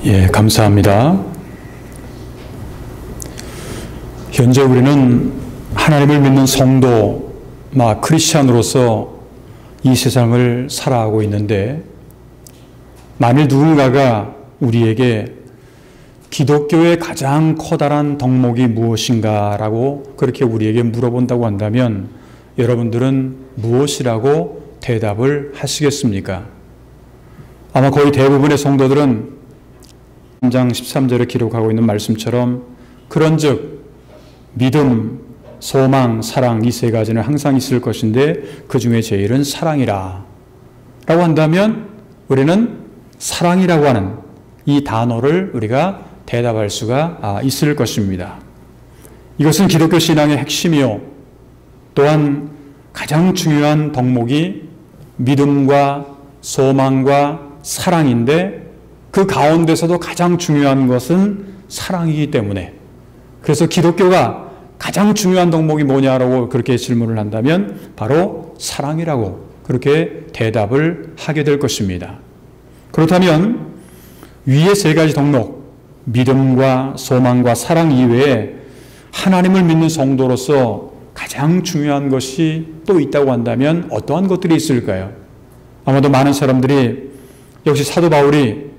예, 감사합니다. 현재 우리는 하나님을 믿는 성도, 크리스찬으로서 이 세상을 살아가고 있는데, 만일 누군가가 우리에게 기독교의 가장 커다란 덕목이 무엇인가라고 그렇게 우리에게 물어본다고 한다면 여러분들은 무엇이라고 대답을 하시겠습니까? 아마 거의 대부분의 성도들은 3장 13절에 기록하고 있는 말씀처럼 그런즉 믿음, 소망, 사랑 이 세 가지는 항상 있을 것인데 그 중에 제일은 사랑이라 라고 한다면 우리는 사랑이라고 하는 이 단어를 우리가 대답할 수가 있을 것입니다. 이것은 기독교 신앙의 핵심이요, 또한 가장 중요한 덕목이 믿음과 소망과 사랑인데 그 가운데서도 가장 중요한 것은 사랑이기 때문에, 그래서 기독교가 가장 중요한 덕목이 뭐냐라고 그렇게 질문을 한다면 바로 사랑이라고 그렇게 대답을 하게 될 것입니다. 그렇다면 위의 세 가지 덕목, 믿음과 소망과 사랑 이외에 하나님을 믿는 성도로서 가장 중요한 것이 또 있다고 한다면 어떠한 것들이 있을까요? 아마도 많은 사람들이 역시 사도 바울이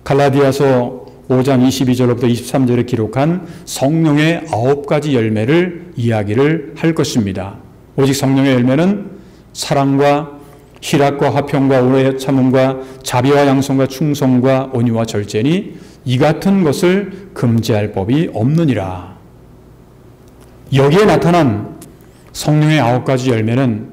갈라디아서 5장 22절부터 23절에 기록한 성령의 9가지 열매를 이야기를 할 것입니다. 오직 성령의 열매는 사랑과 희락과 화평과 오래 참음과 자비와 양성과 충성과 온유와 절제니 이 같은 것을 금지할 법이 없느니라. 여기에 나타난 성령의 9가지 열매는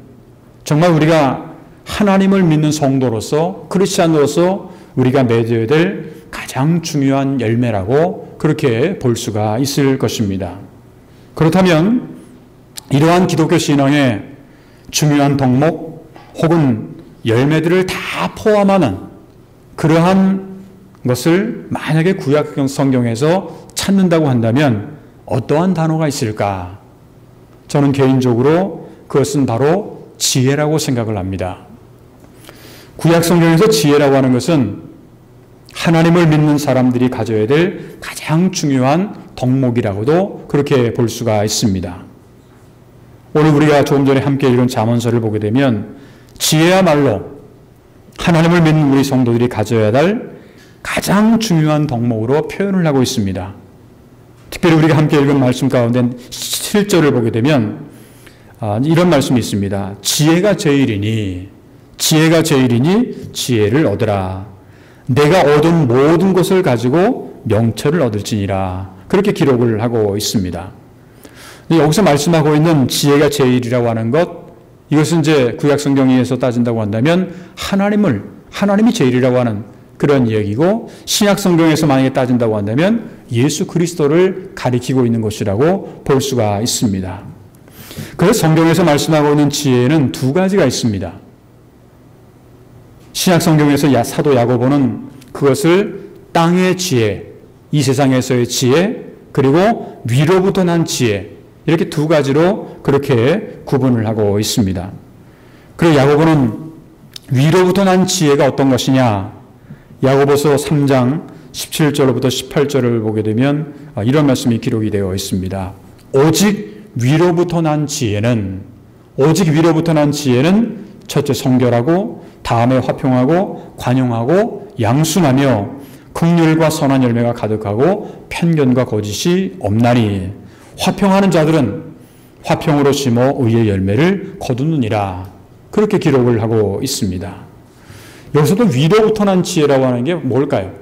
정말 우리가 하나님을 믿는 성도로서 크리스찬으로서 우리가 맺어야 될 가장 중요한 열매라고 그렇게 볼 수가 있을 것입니다. 그렇다면 이러한 기독교 신앙의 중요한 덕목 혹은 열매들을 다 포함하는 그러한 것을 만약에 구약 성경에서 찾는다고 한다면 어떠한 단어가 있을까? 저는 개인적으로 그것은 바로 지혜라고 생각을 합니다. 구약 성경에서 지혜라고 하는 것은 하나님을 믿는 사람들이 가져야 될 가장 중요한 덕목이라고도 그렇게 볼 수가 있습니다. 오늘 우리가 조금 전에 함께 읽은 잠언서를 보게 되면 지혜야말로 하나님을 믿는 우리 성도들이 가져야 할 가장 중요한 덕목으로 표현을 하고 있습니다. 특별히 우리가 함께 읽은 말씀 가운데 7절을 보게 되면 이런 말씀이 있습니다. 지혜가 제일이니 지혜를 얻으라. 내가 얻은 모든 것을 가지고 명철을 얻을지니라. 그렇게 기록을 하고 있습니다. 여기서 말씀하고 있는 지혜가 제일이라고 하는 것, 이것은 이제 구약 성경에서 따진다고 한다면 하나님이 제일이라고 하는 그런 이야기고, 신약 성경에서 만약에 따진다고 한다면 예수 그리스도를 가리키고 있는 것이라고 볼 수가 있습니다. 그래서 성경에서 말씀하고 있는 지혜는 두 가지가 있습니다. 신약 성경에서 사도 야고보는 그것을 땅의 지혜, 이 세상에서의 지혜, 그리고 위로부터 난 지혜, 이렇게 두 가지로 그렇게 구분을 하고 있습니다. 그리고 야고보는 위로부터 난 지혜가 어떤 것이냐? 야고보서 3장 17절부터 18절을 보게 되면 이런 말씀이 기록이 되어 있습니다. 오직 위로부터 난 지혜는 첫째 성결하고 다음에 화평하고 관용하고 양순하며 긍휼과 선한 열매가 가득하고 편견과 거짓이 없나니 화평하는 자들은 화평으로 심어 의의 열매를 거두느니라. 그렇게 기록을 하고 있습니다. 여기서도 위로부터 난 지혜라고 하는 게 뭘까요?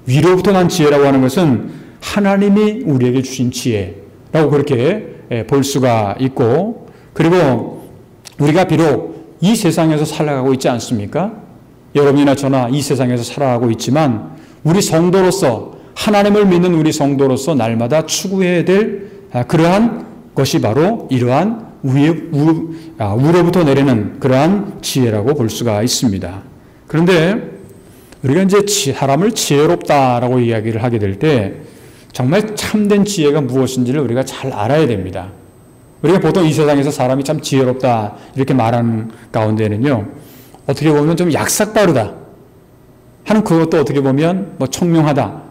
위로부터 난 지혜라고 하는 것은 하나님이 우리에게 주신 지혜라고 그렇게 볼 수가 있고, 그리고 우리가 비록 이 세상에서 살아가고 있지 않습니까? 여러분이나 저나 이 세상에서 살아가고 있지만 우리 성도로서, 하나님을 믿는 우리 성도로서 날마다 추구해야 될 그러한 것이 바로 이러한 위로부터 내리는 그러한 지혜라고 볼 수가 있습니다. 그런데 우리가 이제 사람을 지혜롭다라고 이야기를 하게 될 때 정말 참된 지혜가 무엇인지를 우리가 잘 알아야 됩니다. 우리가 보통 이 세상에서 사람이 참 지혜롭다 이렇게 말하는 가운데는요, 어떻게 보면 좀 약삭빠르다, 하는 그것도 어떻게 보면 뭐 총명하다,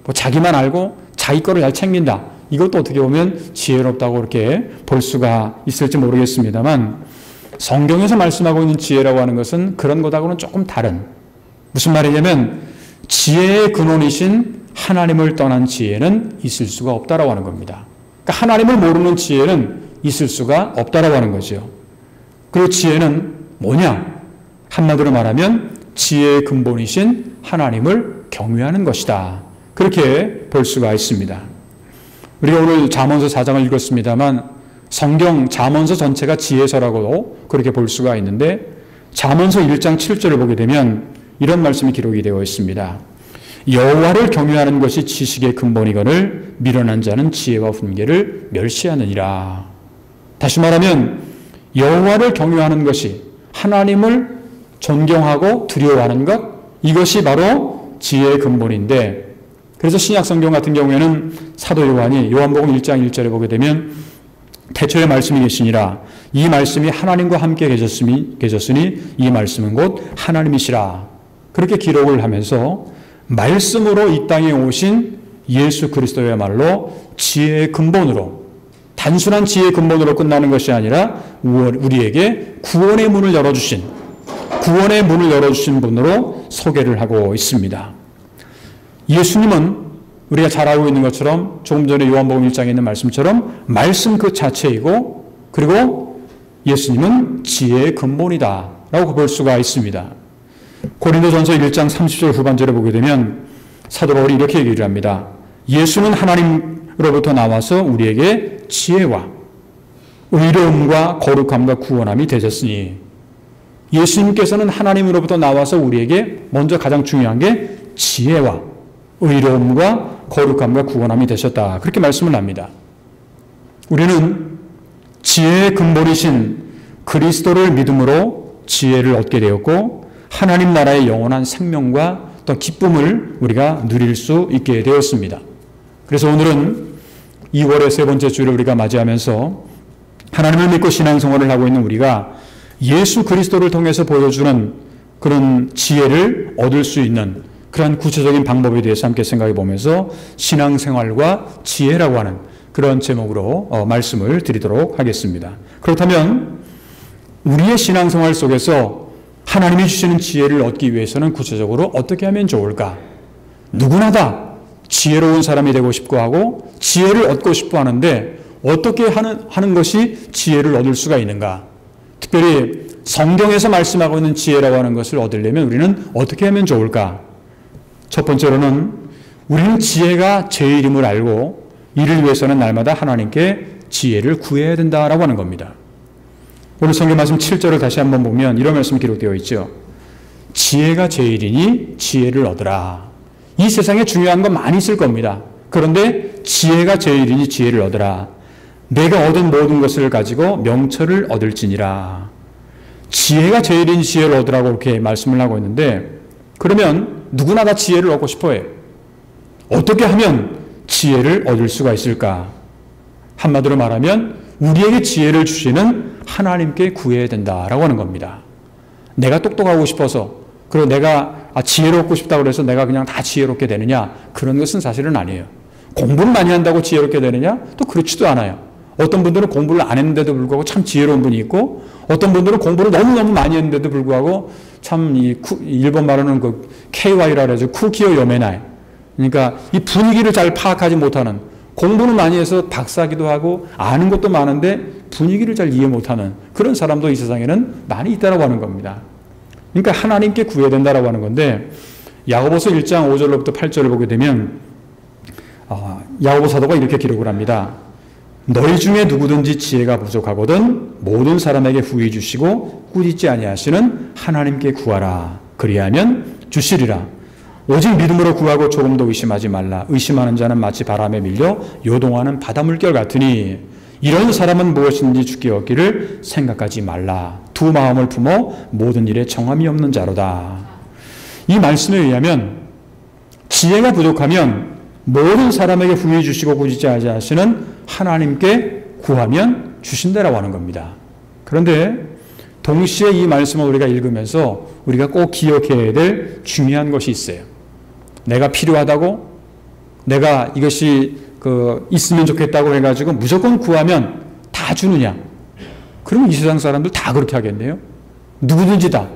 뭐 자기만 알고 자기 거를 잘 챙긴다, 이것도 어떻게 보면 지혜롭다고 이렇게 볼 수가 있을지 모르겠습니다만, 성경에서 말씀하고 있는 지혜라고 하는 것은 그런 것하고는 조금 다른, 무슨 말이냐면 지혜의 근원이신 하나님을 떠난 지혜는 있을 수가 없다라고 하는 겁니다. 그러니까 하나님을 모르는 지혜는 있을 수가 없다라고 하는 거죠. 그리고 지혜는 뭐냐? 한마디로 말하면 지혜의 근본이신 하나님을 경외하는 것이다, 그렇게 볼 수가 있습니다. 우리가 오늘 잠언서 4장을 읽었습니다만 성경 잠언서 전체가 지혜서라고도 그렇게 볼 수가 있는데, 잠언서 1장 7절을 보게 되면 이런 말씀이 기록이 되어 있습니다. 여호와를 경외하는 것이 지식의 근본이거늘 미련한 자는 지혜와 훈계를 멸시하느니라. 다시 말하면 여호와를 경외하는 것이, 하나님을 존경하고 두려워하는 것, 이것이 바로 지혜의 근본인데, 그래서 신약 성경 같은 경우에는 사도 요한이 요한복음 1장 1절에 보게 되면 태초에 말씀이 계시니라, 이 말씀이 하나님과 함께 계셨으니 이 말씀은 곧 하나님이시라, 그렇게 기록을 하면서 말씀으로 이 땅에 오신 예수 그리스도야말로 지혜의 근본으로, 단순한 지혜의 근본으로 끝나는 것이 아니라 우리에게 구원의 문을 열어주신 분으로 소개를 하고 있습니다. 예수님은 우리가 잘 알고 있는 것처럼 조금 전에 요한복음 1장에 있는 말씀처럼 말씀 그 자체이고, 그리고 예수님은 지혜의 근본이다 라고 볼 수가 있습니다. 고린도전서 1장 30절 후반절에 보게 되면 사도 바울이 이렇게 얘기를 합니다. 예수는 하나님으로부터 나와서 우리에게 지혜와 의로움과 거룩함과 구원함이 되셨으니, 예수님께서는 하나님으로부터 나와서 우리에게 먼저 가장 중요한 게 지혜와 의로움과 거룩함과 구원함이 되셨다, 그렇게 말씀을 합니다. 우리는 지혜의 근본이신 그리스도를 믿음으로 지혜를 얻게 되었고, 하나님 나라의 영원한 생명과 또 기쁨을 우리가 누릴 수 있게 되었습니다. 그래서 오늘은 2월의 세 번째 주일을 우리가 맞이하면서 하나님을 믿고 신앙생활을 하고 있는 우리가 예수 그리스도를 통해서 보여주는 그런 지혜를 얻을 수 있는 그러한 구체적인 방법에 대해서 함께 생각해 보면서 신앙생활과 지혜라고 하는 그런 제목으로 말씀을 드리도록 하겠습니다. 그렇다면 우리의 신앙생활 속에서 하나님이 주시는 지혜를 얻기 위해서는 구체적으로 어떻게 하면 좋을까? 누구나 다 지혜로운 사람이 되고 싶고 하고 지혜를 얻고 싶어 하는데, 어떻게 하는 것이 지혜를 얻을 수가 있는가? 특별히 성경에서 말씀하고 있는 지혜라고 하는 것을 얻으려면 우리는 어떻게 하면 좋을까? 첫 번째로는 우리는 지혜가 죄일임을 알고 이를 위해서는 날마다 하나님께 지혜를 구해야 된다라고 하는 겁니다. 오늘 성경 말씀 7절을 다시 한번 보면 이런 말씀이 기록되어 있죠. 지혜가 제일이니 지혜를 얻으라. 이 세상에 중요한 건 많이 있을 겁니다. 그런데 지혜가 제일이니 지혜를 얻으라. 내가 얻은 모든 것을 가지고 명철을 얻을지니라. 지혜가 제일이니 지혜를 얻으라고 이렇게 말씀을 하고 있는데, 그러면 누구나 다 지혜를 얻고 싶어 해요. 어떻게 하면 지혜를 얻을 수가 있을까? 한마디로 말하면 우리에게 지혜를 주시는 하나님께 구해야 된다라고 하는 겁니다. 내가 똑똑하고 싶어서, 그리고 내가 지혜롭고 싶다고 해서 내가 그냥 다 지혜롭게 되느냐? 그런 것은 사실은 아니에요. 공부를 많이 한다고 지혜롭게 되느냐? 또 그렇지도 않아요. 어떤 분들은 공부를 안 했는데도 불구하고 참 지혜로운 분이 있고, 어떤 분들은 공부를 너무너무 많이 했는데도 불구하고 참 일본 말로는 그 KY라 그러죠. 쿠키오 요메나이. 그러니까 이 분위기를 잘 파악하지 못하는, 공부는 많이 해서 박사기도 하고 아는 것도 많은데 분위기를 잘 이해 못하는 그런 사람도 이 세상에는 많이 있다라고 하는 겁니다. 그러니까 하나님께 구해야 된다라고 하는 건데, 야고보서 1장 5절로부터 8절을 보게 되면 야고보 사도가 이렇게 기록을 합니다. 너희 중에 누구든지 지혜가 부족하거든 모든 사람에게 후히 주시고 꾸짖지 아니하시는 하나님께 구하라. 그리하면 주시리라. 오직 믿음으로 구하고 조금도 의심하지 말라. 의심하는 자는 마치 바람에 밀려 요동하는 바닷물결 같으니 이런 사람은 무엇인지 주께 얻기를 생각하지 말라. 두 마음을 품어 모든 일에 정함이 없는 자로다. 이 말씀에 의하면 지혜가 부족하면 모든 사람에게 후히 주시고 꾸짖지 아니하시는 하나님께 구하면 주신다라고 하는 겁니다. 그런데 동시에 이 말씀을 우리가 읽으면서 우리가 꼭 기억해야 될 중요한 것이 있어요. 내가 필요하다고, 내가 이것이 있으면 좋겠다고 해가지고 무조건 구하면 다 주느냐? 그러면 이 세상 사람들 다 그렇게 하겠네요. 누구든지 다.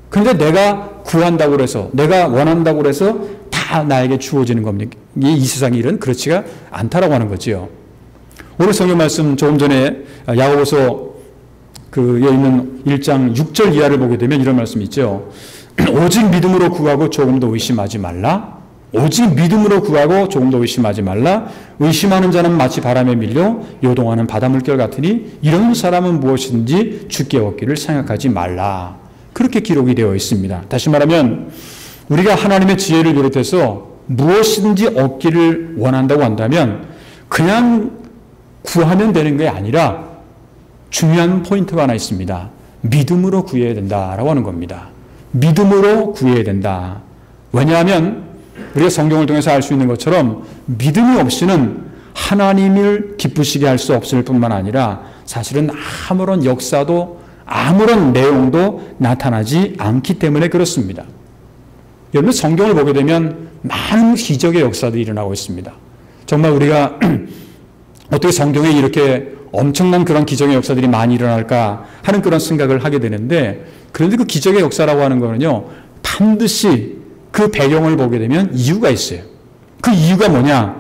그런데 내가 구한다고 해서, 내가 원한다고 해서 다 나에게 주어지는 겁니까? 이 세상의 일은 그렇지가 않다라고 하는 거지요. 오늘 성경 말씀 조금 전에 야고보서 여기 있는 1장 6절 이하를 보게 되면 이런 말씀이 있죠. 오직 믿음으로 구하고 조금도 의심하지 말라. 오직 믿음으로 구하고 조금도 의심하지 말라. 의심하는 자는 마치 바람에 밀려 요동하는 바닷물결 같으니 이런 사람은 무엇이든지 주께 얻기를 생각하지 말라. 그렇게 기록이 되어 있습니다. 다시 말하면 우리가 하나님의 지혜를 비롯해서 무엇이든지 얻기를 원한다고 한다면 그냥 구하면 되는 게 아니라 중요한 포인트가 하나 있습니다. 믿음으로 구해야 된다라고 하는 겁니다. 믿음으로 구해야 된다. 왜냐하면 우리가 성경을 통해서 알 수 있는 것처럼 믿음이 없이는 하나님을 기쁘시게 할 수 없을 뿐만 아니라 사실은 아무런 역사도 아무런 내용도 나타나지 않기 때문에 그렇습니다. 여러분 성경을 보게 되면 많은 기적의 역사들이 일어나고 있습니다. 정말 우리가 어떻게 성경에 이렇게 엄청난 그런 기적의 역사들이 많이 일어날까 하는 그런 생각을 하게 되는데, 그런데 그 기적의 역사라고 하는 거는요, 반드시 그 배경을 보게 되면 이유가 있어요. 그 이유가 뭐냐?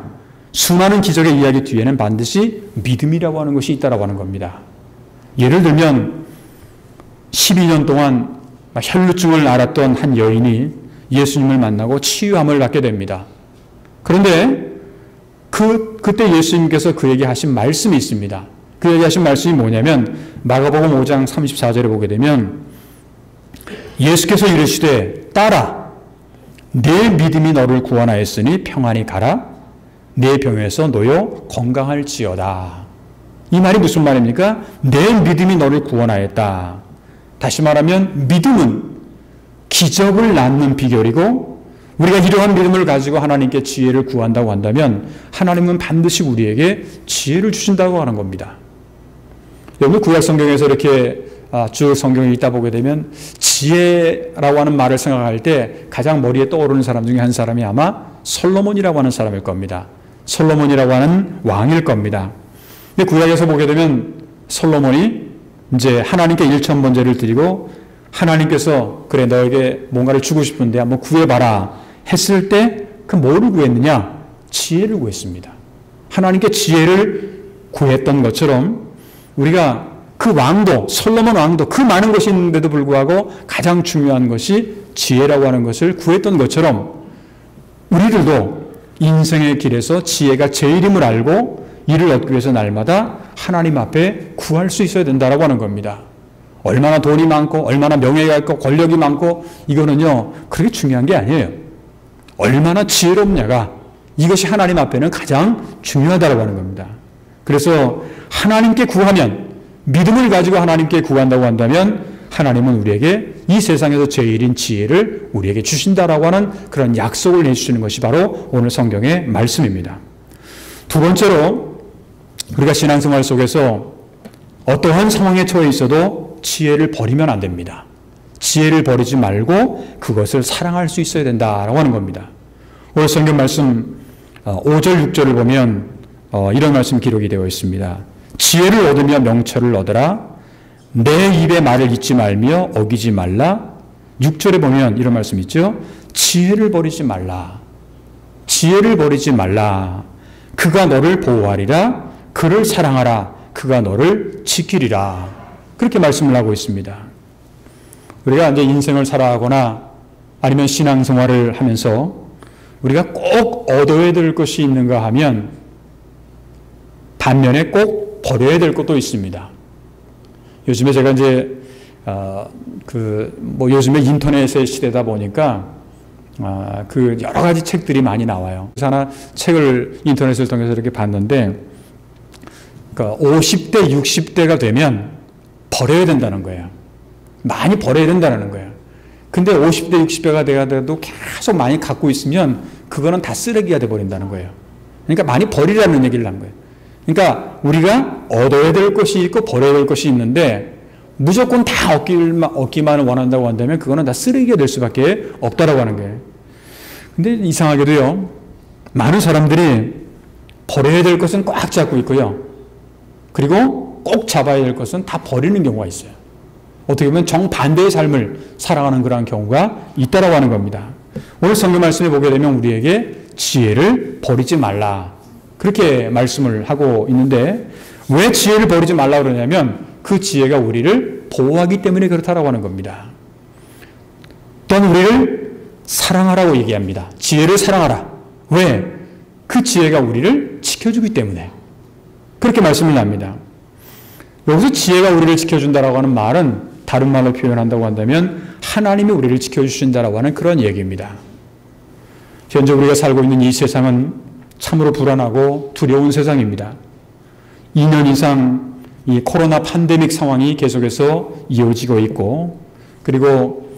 수많은 기적의 이야기 뒤에는 반드시 믿음이라고 하는 것이 있다라고 하는 겁니다. 예를 들면 12년 동안 혈루증을 앓았던 한 여인이 예수님을 만나고 치유함을 받게 됩니다. 그런데 그때 예수님께서 그에게 하신 말씀이 있습니다. 그에게 하신 말씀이 뭐냐면 마가복음 5장 34절에 보게 되면 예수께서 이르시되 딸아 내 믿음이 너를 구원하였으니 평안히 가라 내 병에서 놓여 건강할지어다. 이 말이 무슨 말입니까? 내 믿음이 너를 구원하였다. 다시 말하면 믿음은 기적을 낳는 비결이고, 우리가 이러한 믿음을 가지고 하나님께 지혜를 구한다고 한다면 하나님은 반드시 우리에게 지혜를 주신다고 하는 겁니다. 여러분 구약 성경에서 이렇게 쭉 성경을 읽다 보게 되면 지혜라고 하는 말을 생각할 때 가장 머리에 떠오르는 사람 중에 한 사람이 아마 솔로몬이라고 하는 사람일 겁니다. 솔로몬이라고 하는 왕일 겁니다. 근데 구약에서 보게 되면 솔로몬이 이제 하나님께 일천번제를 드리고 하나님께서 그래 너에게 뭔가를 주고 싶은데 한번 구해봐라 했을 때 그 뭐를 구했느냐? 지혜를 구했습니다. 하나님께 지혜를 구했던 것처럼 우리가 그 왕도, 솔로몬 왕도 그 많은 것이 있는데도 불구하고 가장 중요한 것이 지혜라고 하는 것을 구했던 것처럼 우리들도 인생의 길에서 지혜가 제일임을 알고 이를 얻기 위해서 날마다 하나님 앞에 구할 수 있어야 된다라고 하는 겁니다. 얼마나 돈이 많고 얼마나 명예가 있고 권력이 많고 이거는요 그렇게 중요한 게 아니에요. 얼마나 지혜롭냐가 이것이 하나님 앞에는 가장 중요하다고 하는 겁니다. 그래서 하나님께 구하면, 믿음을 가지고 하나님께 구한다고 한다면 하나님은 우리에게 이 세상에서 제일인 지혜를 우리에게 주신다라고 하는 그런 약속을 내주시는 것이 바로 오늘 성경의 말씀입니다. 두 번째로 우리가 신앙생활 속에서 어떠한 상황에 처해 있어도 지혜를 버리면 안 됩니다. 지혜를 버리지 말고 그것을 사랑할 수 있어야 된다라고 하는 겁니다. 오늘 성경 말씀 5절 6절을 보면 이런 말씀 기록이 되어 있습니다. 지혜를 얻으며 명철을 얻으라. 내 입의 말을 잊지 말며 어기지 말라. 6절에 보면 이런 말씀 있죠. 지혜를 버리지 말라. 지혜를 버리지 말라. 그가 너를 보호하리라. 그를 사랑하라. 그가 너를 지키리라. 그렇게 말씀을 하고 있습니다. 우리가 이제 인생을 살아가거나 아니면 신앙생활을 하면서 우리가 꼭 얻어야 될 것이 있는가 하면 반면에 꼭 버려야 될 것도 있습니다. 요즘에 제가 이제 요즘에 인터넷의 시대다 보니까 여러 가지 책들이 많이 나와요. 그래서 하나 책을 인터넷을 통해서 이렇게 봤는데 50대, 60대가 되면 버려야 된다는 거예요. 많이 버려야 된다는 거예요. 근데 50대, 60대가 돼도 계속 많이 갖고 있으면 그거는 다 쓰레기가 돼버린다는 거예요. 그러니까 많이 버리라는 얘기를 한 거예요. 그러니까 우리가 얻어야 될 것이 있고 버려야 될 것이 있는데 무조건 다 얻기만 원한다고 한다면 그거는 다 쓰레기가 될 수밖에 없다라고 하는 거예요. 근데 이상하게도요, 많은 사람들이 버려야 될 것은 꽉 잡고 있고요. 그리고 꼭 잡아야 될 것은 다 버리는 경우가 있어요. 어떻게 보면 정반대의 삶을 살아가는 그러한 경우가 있다라고 하는 겁니다. 오늘 성경 말씀에 보게 되면 우리에게 지혜를 버리지 말라, 그렇게 말씀을 하고 있는데, 왜 지혜를 버리지 말라 그러냐면 그 지혜가 우리를 보호하기 때문에 그렇다라고 하는 겁니다. 또한 우리를 사랑하라고 얘기합니다. 지혜를 사랑하라. 왜? 그 지혜가 우리를 지켜주기 때문에 그렇게 말씀을 합니다. 여기서 지혜가 우리를 지켜준다라고 하는 말은 다른 말로 표현한다고 한다면 하나님이 우리를 지켜주신다라고 하는 그런 얘기입니다. 현재 우리가 살고 있는 이 세상은 참으로 불안하고 두려운 세상입니다. 2년 이상 이 코로나 팬데믹 상황이 계속해서 이어지고 있고, 그리고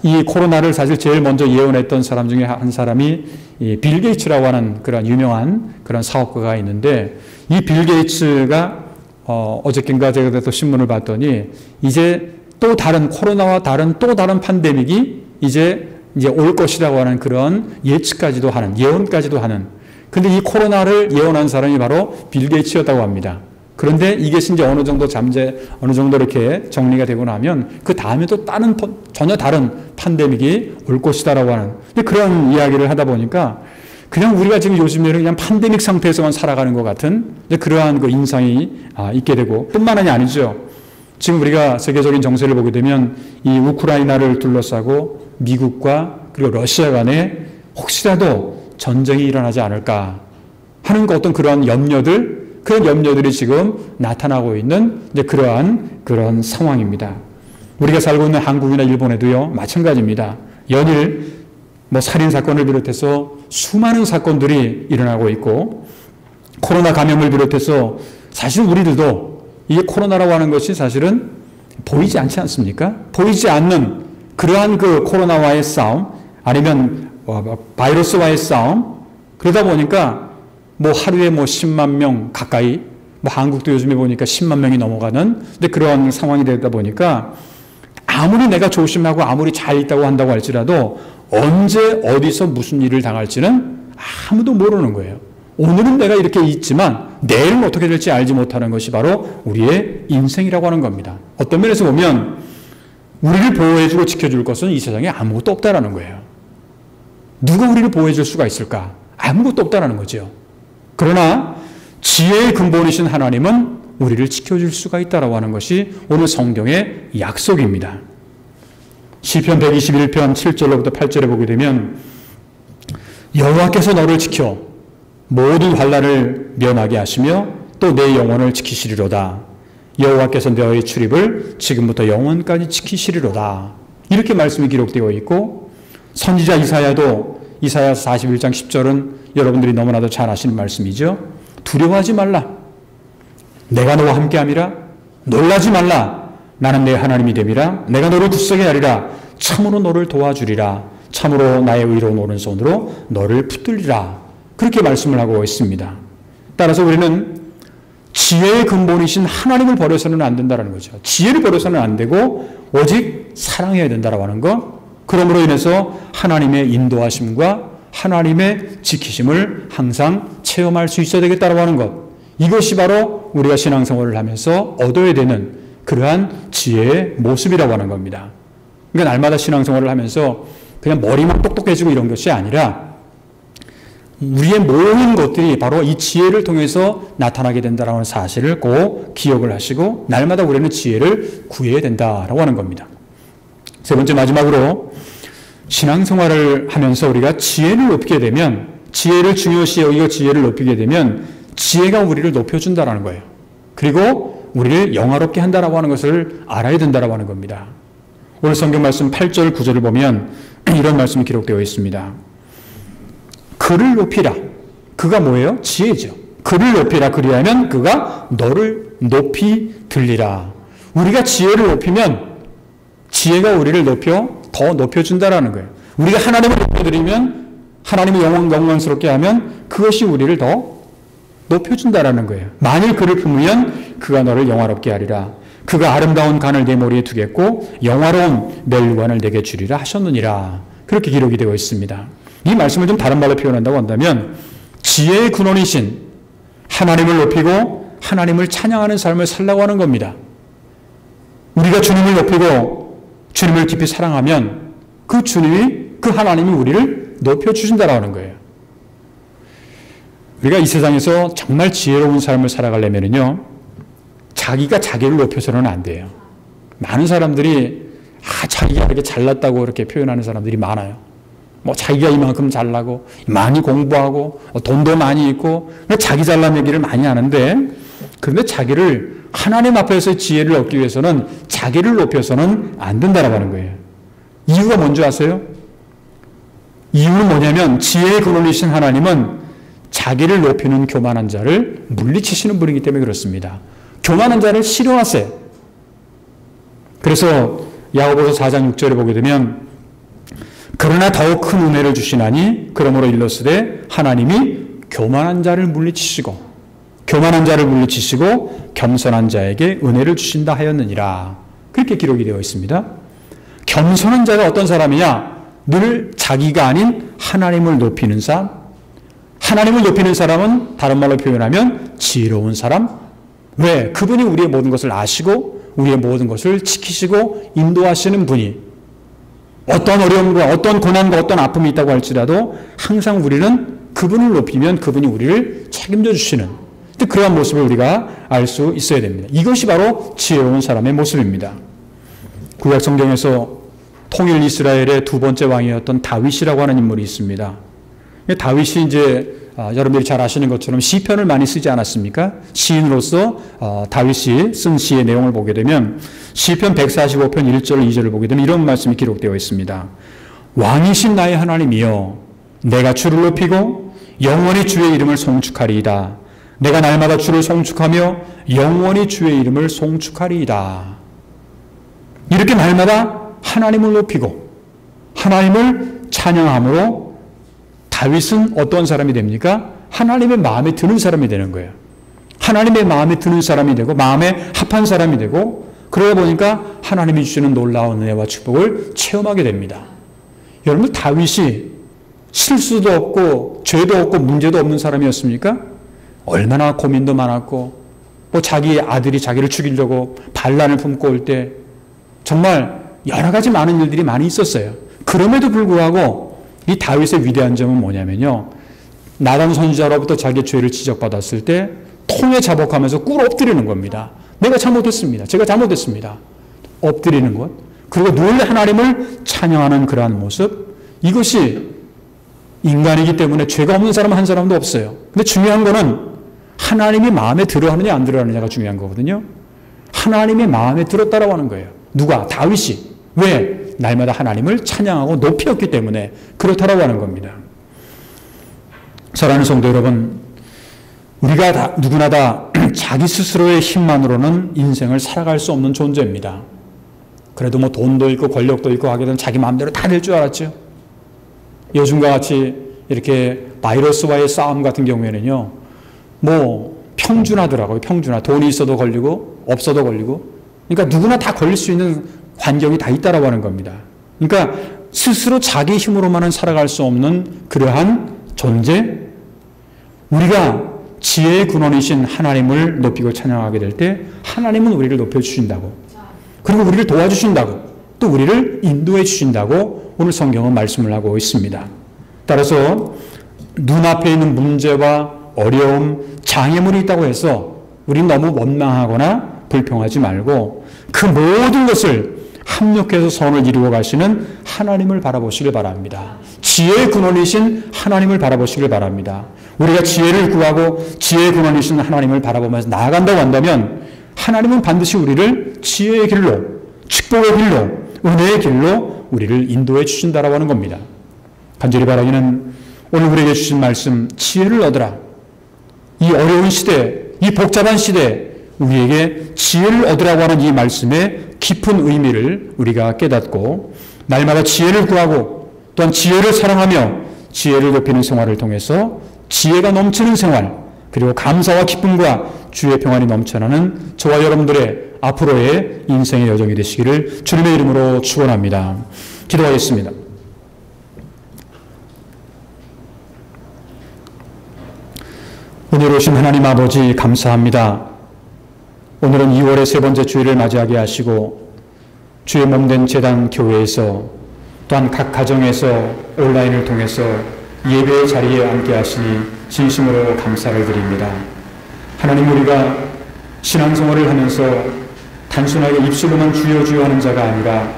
이 코로나를 사실 제일 먼저 예언했던 사람 중에 한 사람이 이 빌 게이츠라고 하는 그런 유명한 그런 사업가가 있는데, 이 빌 게이츠가 어저께인가 제가 또 신문을 봤더니 이제 또 다른 코로나와 다른 또 다른 팬데믹이 이제 올 것이라고 하는 그런 예측까지도 하는, 예언까지도 하는, 근데 이 코로나를 예언한 사람이 바로 빌 게이츠였다고 합니다. 그런데 이것이 이제 어느 정도 이렇게 정리가 되고 나면 그 다음에 또 전혀 다른 팬데믹이 올 것이다라고 하는, 근데 그런 이야기를 하다 보니까 그냥 우리가 지금 요즘에는 그냥 팬데믹 상태에서만 살아가는 것 같은 그러한 그 인상이 있게 되고, 뿐만 아니죠. 지금 우리가 세계적인 정세를 보게 되면 이 우크라이나를 둘러싸고 미국과 그리고 러시아 간에 혹시라도 전쟁이 일어나지 않을까 하는 어떤 그런 그런 염려들이 지금 나타나고 있는 그러한 그런 상황입니다. 우리가 살고 있는 한국이나 일본에도요, 마찬가지입니다. 연일 살인 사건을 비롯해서 수많은 사건들이 일어나고 있고, 코로나 감염을 비롯해서 사실 우리들도 이 코로나라고 하는 것이 사실은 보이지 않지 않습니까? 보이지 않는 그러한 그 코로나와의 싸움, 아니면 바이러스와의 싸움, 그러다 보니까 하루에 10만 명 가까이, 한국도 요즘에 보니까 10만 명이 넘어가는 그런 상황이 되다 보니까 아무리 내가 조심하고 아무리 잘 있다고 한다고 할지라도 언제 어디서 무슨 일을 당할지는 아무도 모르는 거예요. 오늘은 내가 이렇게 있지만 내일은 어떻게 될지 알지 못하는 것이 바로 우리의 인생이라고 하는 겁니다. 어떤 면에서 보면 우리를 보호해주고 지켜줄 것은 이 세상에 아무것도 없다라는 거예요. 누가 우리를 보호해줄 수가 있을까? 아무것도 없다라는 거죠. 그러나 지혜의 근본이신 하나님은 우리를 지켜줄 수가 있다라고 하는 것이 오늘 성경의 약속입니다. 시편 121편 7절로부터 8절에 보게 되면 여호와께서 너를 지켜 모든 환난을 면하게 하시며 또 내 영혼을 지키시리로다. 여호와께서 너의 출입을 지금부터 영원까지 지키시리로다. 이렇게 말씀이 기록되어 있고, 선지자 이사야도 이사야서 41장 10절은 여러분들이 너무나도 잘 아시는 말씀이죠. 두려워하지 말라. 내가 너와 함께함이라. 놀라지 말라. 나는 내 하나님이 됨이라. 내가 너를 굳세게 하리라. 참으로 너를 도와주리라. 참으로 나의 의로운 오른손으로 너를 붙들리라. 그렇게 말씀을 하고 있습니다. 따라서 우리는 지혜의 근본이신 하나님을 버려서는 안 된다는 거죠. 지혜를 버려서는 안 되고 오직 사랑해야 된다고 하는 것. 그러므로 인해서 하나님의 인도하심과 하나님의 지키심을 항상 체험할 수 있어야 되겠다고 하는 것. 이것이 바로 우리가 신앙생활을 하면서 얻어야 되는 그러한 지혜의 모습이라고 하는 겁니다. 그러니까 날마다 신앙생활을 하면서 그냥 머리만 똑똑해지고 이런 것이 아니라 우리의 모든 것들이 바로 이 지혜를 통해서 나타나게 된다는 사실을 꼭 기억을 하시고 날마다 우리는 지혜를 구해야 된다라고 하는 겁니다. 세 번째, 마지막으로 신앙생활을 하면서 우리가 지혜를 높이게 되면, 지혜를 중요시 여기고 지혜를 높이게 되면 지혜가 우리를 높여준다는 거예요. 그리고 우리를 영화롭게 한다라고 하는 것을 알아야 된다라고 하는 겁니다. 오늘 성경 말씀 8절 9절을 보면 이런 말씀이 기록되어 있습니다. 그를 높이라. 그가 뭐예요? 지혜죠. 그를 높이라. 그리하면 그가 너를 높이 들리라. 우리가 지혜를 높이면 지혜가 우리를 더 높여준다라는 거예요. 우리가 하나님을 높여드리면, 하나님의 영광스럽게 하면 그것이 우리를 더 높여준다라는 거예요. 만일 그를 품으면 그가 너를 영화롭게 하리라. 그가 아름다운 간을 내 머리에 두겠고 영화로운 멸관을 내게 주리라 하셨느니라. 그렇게 기록이 되어 있습니다. 이 말씀을 좀 다른 말로 표현한다고 한다면 지혜의 근원이신 하나님을 높이고 하나님을 찬양하는 삶을 살라고 하는 겁니다. 우리가 주님을 높이고 주님을 깊이 사랑하면 그 주님이, 그 하나님이 우리를 높여주신다라고 하는 거예요. 우리가 이 세상에서 정말 지혜로운 삶을 살아가려면요, 자기가 자기를 높여서는 안 돼요. 많은 사람들이 자기가 이렇게 잘났다고 이렇게 표현하는 사람들이 많아요. 뭐 자기가 이만큼 잘나고 많이 공부하고 돈도 많이 있고 자기 잘난 얘기를 많이 하는데, 그런데 자기를 하나님 앞에서 지혜를 얻기 위해서는 자기를 높여서는 안 된다라고 하는 거예요. 이유가 뭔지 아세요? 이유는 뭐냐면 지혜의 근원이신 하나님은 자기를 높이는 교만한 자를 물리치시는 분이기 때문에 그렇습니다. 교만한 자를 싫어하세요. 그래서 야고보서 4장 6절에 보게 되면 그러나 더욱 큰 은혜를 주시나니 그러므로 일렀으되 하나님이 교만한 자를 물리치시고 겸손한 자에게 은혜를 주신다 하였느니라. 그렇게 기록이 되어 있습니다. 겸손한 자가 어떤 사람이냐? 늘 자기가 아닌 하나님을 높이는 사람. 하나님을 높이는 사람은 다른 말로 표현하면 지혜로운 사람. 왜? 그분이 우리의 모든 것을 아시고 우리의 모든 것을 지키시고 인도하시는 분이, 어떤 어려움과 어떤 고난과 어떤 아픔이 있다고 할지라도 항상 우리는 그분을 높이면 그분이 우리를 책임져 주시는 그러한 모습을 우리가 알 수 있어야 됩니다. 이것이 바로 지혜로운 사람의 모습입니다. 구약 성경에서 통일 이스라엘의 두 번째 왕이었던 다윗이라고 하는 인물이 있습니다. 다윗이 이제 여러분들이 잘 아시는 것처럼 시편을 많이 쓰지 않았습니까? 시인으로서 다윗이 쓴 시의 내용을 보게 되면 시편 145편 1절 2절을 보게 되면 이런 말씀이 기록되어 있습니다. 왕이신 나의 하나님이여, 내가 주를 높이고 영원히 주의 이름을 송축하리이다. 내가 날마다 주를 송축하며 영원히 주의 이름을 송축하리이다. 이렇게 날마다 하나님을 높이고 하나님을 찬양함으로 다윗은 어떤 사람이 됩니까? 하나님의 마음에 드는 사람이 되는 거예요. 하나님의 마음에 드는 사람이 되고 마음에 합한 사람이 되고, 그러다 보니까 하나님이 주시는 놀라운 은혜와 축복을 체험하게 됩니다. 여러분, 다윗이 실수도 없고 죄도 없고 문제도 없는 사람이었습니까? 얼마나 고민도 많았고, 또 자기 아들이 자기를 죽이려고 반란을 품고 올 때 정말 여러 가지 많은 일들이 많이 있었어요. 그럼에도 불구하고 이 다윗의 위대한 점은 뭐냐면요, 나단 선지자로부터 자기의 죄를 지적받았을 때 통에 자복하면서 꿇어 엎드리는 겁니다. 내가 잘못했습니다. 제가 잘못했습니다. 엎드리는 것. 그리고 늘 하나님을 찬양하는 그러한 모습. 이것이 인간이기 때문에 죄가 없는 사람은 한 사람도 없어요. 근데 중요한 거는 하나님이 마음에 들어하느냐 안 들어하느냐가 중요한 거거든요. 하나님의 마음에 들었다라고 하는 거예요. 누가? 다윗이. 왜? 날마다 하나님을 찬양하고 높였기 때문에 그렇다라고 하는 겁니다. 사랑하는 성도 여러분, 우리가 누구나 다 자기 스스로의 힘만으로는 인생을 살아갈 수 없는 존재입니다. 그래도 뭐 돈도 있고 권력도 있고 하게 되면 자기 마음대로 다 될 줄 알았죠. 요즘과 같이 이렇게 바이러스와의 싸움 같은 경우에는요, 뭐 평준하더라고요. 평준화. 돈이 있어도 걸리고 없어도 걸리고. 그러니까 누구나 다 걸릴 수 있는 환경이 다 있다라고 하는 겁니다. 그러니까 스스로 자기 힘으로만은 살아갈 수 없는 그러한 존재. 우리가 지혜의 근원이신 하나님을 높이고 찬양하게 될 때 하나님은 우리를 높여주신다고, 그리고 우리를 도와주신다고, 또 우리를 인도해 주신다고 오늘 성경은 말씀을 하고 있습니다. 따라서 눈앞에 있는 문제와 어려움, 장애물이 있다고 해서 우리는 너무 원망하거나 불평하지 말고 그 모든 것을 합력해서 선을 이루어 가시는 하나님을 바라보시길 바랍니다. 지혜의 근원이신 하나님을 바라보시길 바랍니다. 우리가 지혜를 구하고 지혜의 근원이신 하나님을 바라보면서 나아간다고 한다면 하나님은 반드시 우리를 지혜의 길로, 축복의 길로, 은혜의 길로 우리를 인도해 주신다라고 하는 겁니다. 간절히 바라기는 오늘 우리에게 주신 말씀, 지혜를 얻으라. 이 어려운 시대, 이 복잡한 시대, 우리에게 지혜를 얻으라고 하는 이 말씀의 깊은 의미를 우리가 깨닫고 날마다 지혜를 구하고 또한 지혜를 사랑하며 지혜를 높이는 생활을 통해서 지혜가 넘치는 생활, 그리고 감사와 기쁨과 주의 평안이 넘쳐나는 저와 여러분들의 앞으로의 인생의 여정이 되시기를 주님의 이름으로 축원합니다. 기도하겠습니다. 은혜로우신 하나님 아버지 감사합니다. 오늘은 2월의 세 번째 주일을 맞이하게 하시고 주의 몸된 제단 교회에서 또한 각 가정에서 온라인을 통해서 예배의 자리에 함께 하시니 진심으로 감사를 드립니다. 하나님, 우리가 신앙생활을 하면서 단순하게 입술로만 주여 주여 하는 자가 아니라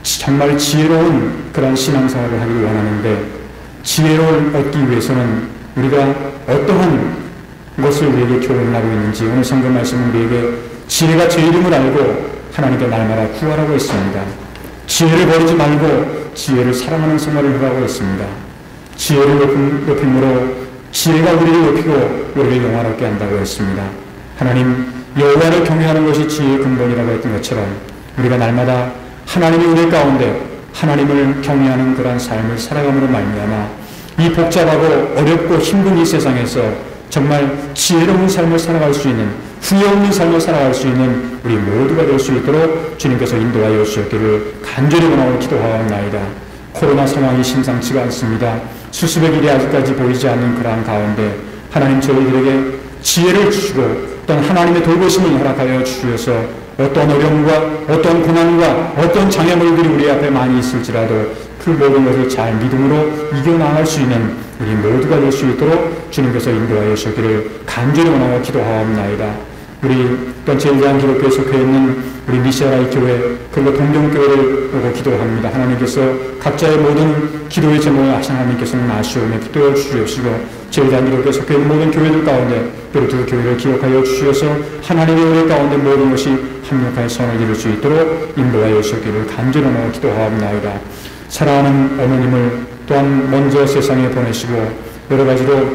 정말 지혜로운 그런 신앙생활을 하기를 원하는데, 지혜를 얻기 위해서는 우리가 어떠한 것을 우리에게 교훈을 하고 있는지 오늘 성경 말씀은 우리에게 지혜가 죄이름을 알고 하나님께 날마다 구하라고 했습니다. 지혜를 버리지 말고 지혜를 사랑하는 생활을 하라고 했습니다. 지혜를 높임으로 지혜가 우리를 높이고 우리를 영화롭게 한다고 했습니다. 하나님, 여호와를 경외하는 것이 지혜의 근본이라고 했던 것처럼 우리가 날마다 하나님의 은혜 가운데 하나님을 경외하는 그러한 삶을 살아감으로 말미암아 이 복잡하고 어렵고 힘든 이 세상에서 정말 지혜로운 삶을 살아갈 수 있는, 후회 없는 삶을 살아갈 수 있는 우리 모두가 될 수 있도록 주님께서 인도하여 주셨기를 간절히 원하고 기도하옵나이다. 코로나 상황이 심상치가 않습니다. 수습의 길이 아직까지 보이지 않는 그러한 가운데 하나님, 저희들에게 지혜를 주시고 또한 하나님의 돌보심을 허락하여 주셔서 어떤 어려움과 어떤 고난과 어떤 장애물들이 우리 앞에 많이 있을지라도 그 모든 것을 잘 믿음으로 이겨나갈 수 있는 우리 모두가 될 수 있도록 주님께서 인도하여 주시기를 간절히 원하고 기도하옵나이다. 우리 또한 제일대한 기독교에 속해 있는 우리 미시아라이 교회 그리고 동정교회를 보고 기도합니다. 하나님께서 각자의 모든 기도의 제목을 하나님께서는 아시오며 기도해 주시옵시고 제일대한 기독교에 속해 있는 모든 교회들 가운데 그 교회를 기억하여 주셔서 하나님의 은혜 가운데 모든 것이 합력하여 선을 이룰 수 있도록 인도하여 주시기를 간절히 원하고 기도하옵나이다. 사랑하는 어머님을 또한 먼저 세상에 보내시고 여러 가지로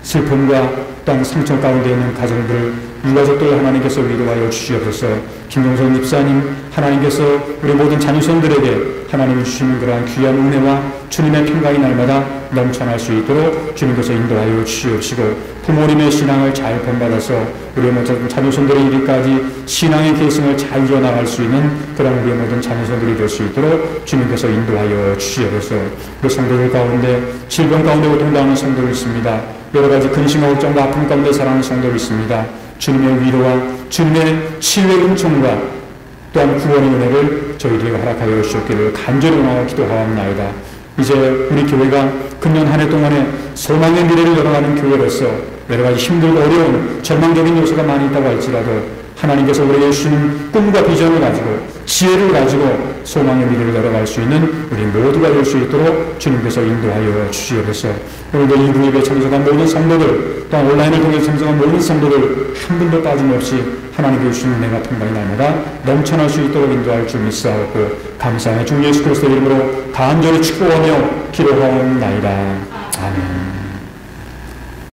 슬픔과 또한 상처 가운데 있는 가정들을 유가족들 하나님께서 위로하여 주시옵소서. 김종선 집사님, 하나님께서 우리 모든 자녀손들에게 하나님이 주시는 그러한 귀한 은혜와 주님의 평강이 날마다 넘쳐날 수 있도록 주님께서 인도하여 주시옵시고, 부모님의 신앙을 잘 본받아서 우리 모든 자녀손들의 이르기까지 신앙의 계승을 잘 이어나갈 수 있는 그런 우리 모든 자녀손들이 될 수 있도록 주님께서 인도하여 주시옵소서. 우리 성도들 가운데 질병 가운데 고통당하는 성도들 있습니다. 여러 가지 근심과 걱정과 아픔 가운데 살아가는 성도들 있습니다. 주님의 위로와 주님의 치유의 은총과 또한 구원의 은혜를 저희들에게 허락하여 주셨기를 간절히 원하고 기도하옵나이다. 이제 우리 교회가 금년 한 해 동안에 소망의 미래를 열어가는 교회로서 여러 가지 힘들고 어려운 절망적인 요소가 많이 있다고 할지라도 하나님께서 우리에게 주시는 꿈과 비전을 가지고 지혜를 가지고 소망의 미래를 열어갈 수 있는 우리 모두가 될 수 있도록 주님께서 인도하여 주시옵소서. 오늘도 이 구입에 참석한 모든 성도들, 또한 온라인을 통해 참석한 모든 성도들 한 분도 빠짐없이 하나님께 주시는 은혜가 평강이 날마다 넘쳐날 수 있도록 인도할 줄 믿사옵고 감사하며 주 예수 그리스도의 이름으로 간절히 축복하며 기도하옵나이다. 아멘.